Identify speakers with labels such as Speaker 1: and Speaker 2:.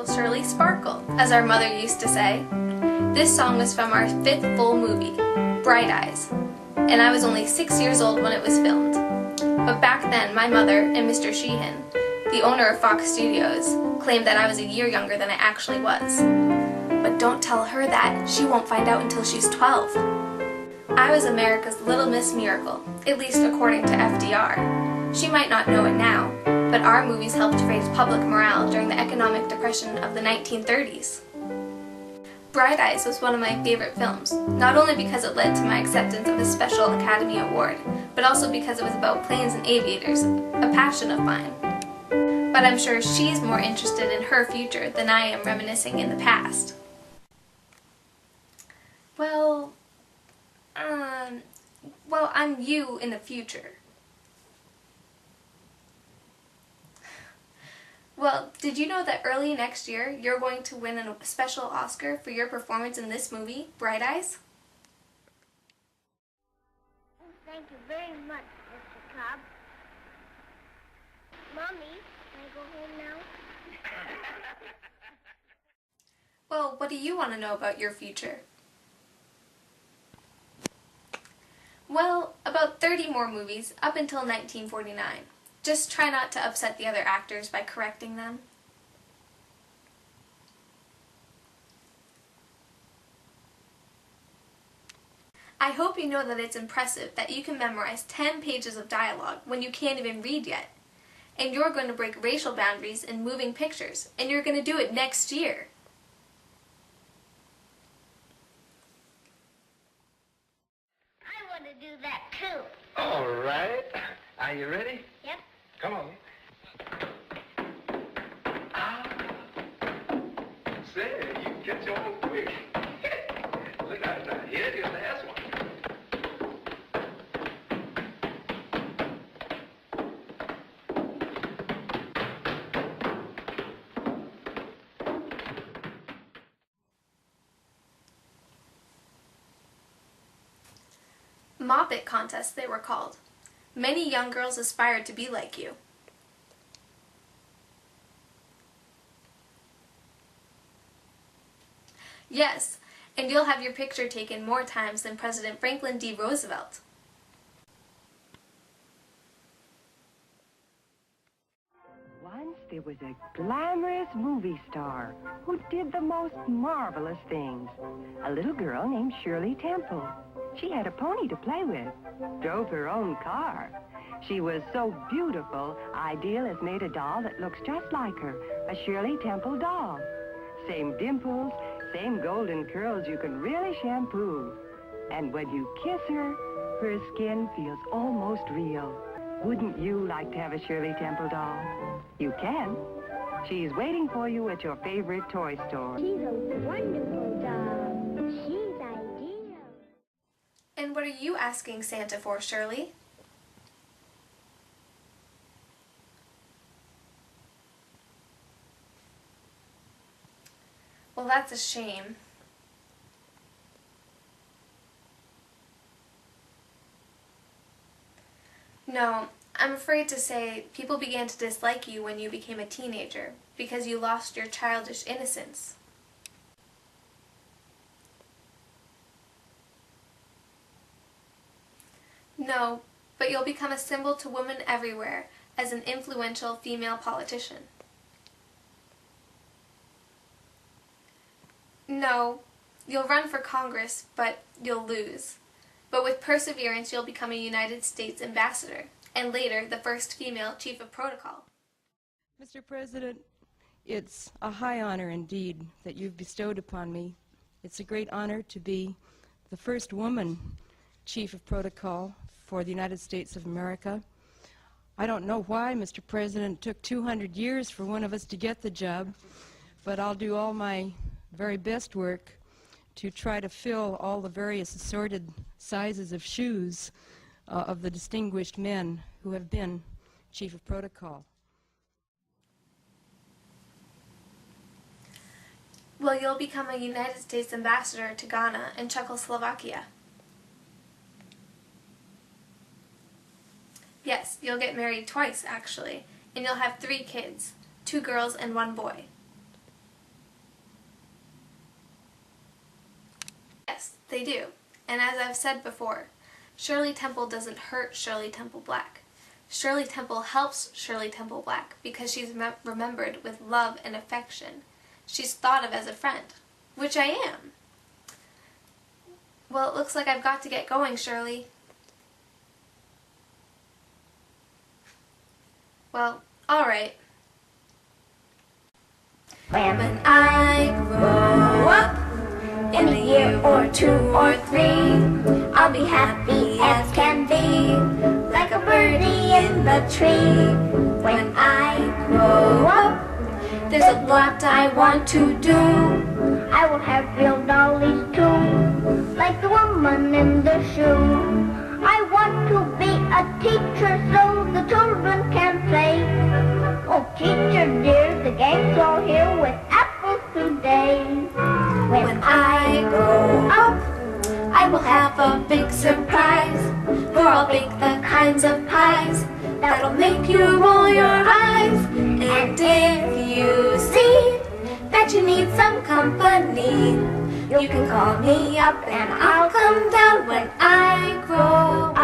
Speaker 1: Sparkle, Shirley, sparkle, as our mother used to say. This song was from our 5th full movie, Bright Eyes, and I was only 6 years old when it was filmed. But back then, my mother and Mr. Sheehan, the owner of Fox Studios, claimed that I was a year younger than I actually was. But don't tell her that, she won't find out until she's 12. I was America's Little Miss Miracle, at least according to FDR. She might not know it now, but our movies helped raise public morale during the economic depression of the 1930s. Bright Eyes was one of my favorite films, not only because it led to my acceptance of a special Academy Award, but also because it was about planes and aviators, a passion of mine. But I'm sure she's more interested in her future than I am reminiscing in the past. Well, I'm you in the future. Well, did you know that early next year you're going to win a special Oscar for your performance in this movie, Bright Eyes?
Speaker 2: Thank you very much, Mr. Cobb. Mommy, can I go home now?
Speaker 1: Well, what do you want to know about your future? Well, about 30 more movies up until 1949. Just try not to upset the other actors by correcting them. I hope you know that it's impressive that you can memorize 10 pages of dialogue when you can't even read yet. And you're going to break racial boundaries in moving pictures, and you're going to do it next year.
Speaker 2: I want to do that too.
Speaker 3: All right. Are you ready?
Speaker 2: Yep.
Speaker 3: Come on. Say, you catch on quick. Look out now. Here's your last one.
Speaker 1: Moppet contests, they were called. Many young girls aspired to be like you. Yes, and you'll have your picture taken more times than President Franklin D. Roosevelt.
Speaker 4: Once there was a glamorous movie star who did the most marvelous things. A little girl named Shirley Temple. She had a pony to play with, drove her own car. She was so beautiful, Ideal has made a doll that looks just like her, a Shirley Temple doll. Same dimples, same golden curls you can really shampoo. And when you kiss her, her skin feels almost real. Wouldn't you like to have a Shirley Temple doll? You can. She's waiting for you at your favorite toy store.
Speaker 2: She's a wonderful doll. She's ideal.
Speaker 1: And what are you asking Santa for, Shirley? Well, that's a shame. No, I'm afraid to say people began to dislike you when you became a teenager because you lost your childish innocence. No, but you'll become a symbol to women everywhere as an influential female politician. No, you'll run for Congress, but you'll lose. But with perseverance, you'll become a United States ambassador, and later, the first female chief of protocol.
Speaker 5: Mr. President, it's a high honor indeed that you've bestowed upon me. It's a great honor to be the first woman chief of protocol for the United States of America. I don't know why, Mr. President, it took 200 years for one of us to get the job, but I'll do all my very best work to try to fill all the various assorted sizes of shoes of the distinguished men who have been chief of protocol.
Speaker 1: Well, you'll become a United States ambassador to Ghana and Czechoslovakia. Yes, you'll get married twice, actually, and you'll have 3 kids, 2 girls and 1 boy. They do. And as I've said before, Shirley Temple doesn't hurt Shirley Temple Black. Shirley Temple helps Shirley Temple Black because she's remembered with love and affection. She's thought of as a friend, which I am. Well, it looks like I've got to get going, Shirley. Well, alright.
Speaker 2: When I grow up, in a year or 2 or 3, I'll be happy as can be, like a birdie in the tree. When I grow up,
Speaker 1: There's a lot I want to do.
Speaker 2: I will have real dollies too, like the woman in the shoe. I want to be a teacher so the children can play. Oh, teacher dear, the gang's all here with apples today. When I grow up,
Speaker 1: I will have a big surprise, for I'll bake the kinds of pies that'll make you roll your eyes. And if you see that you need some company, you can call me up and I'll come down when I grow up.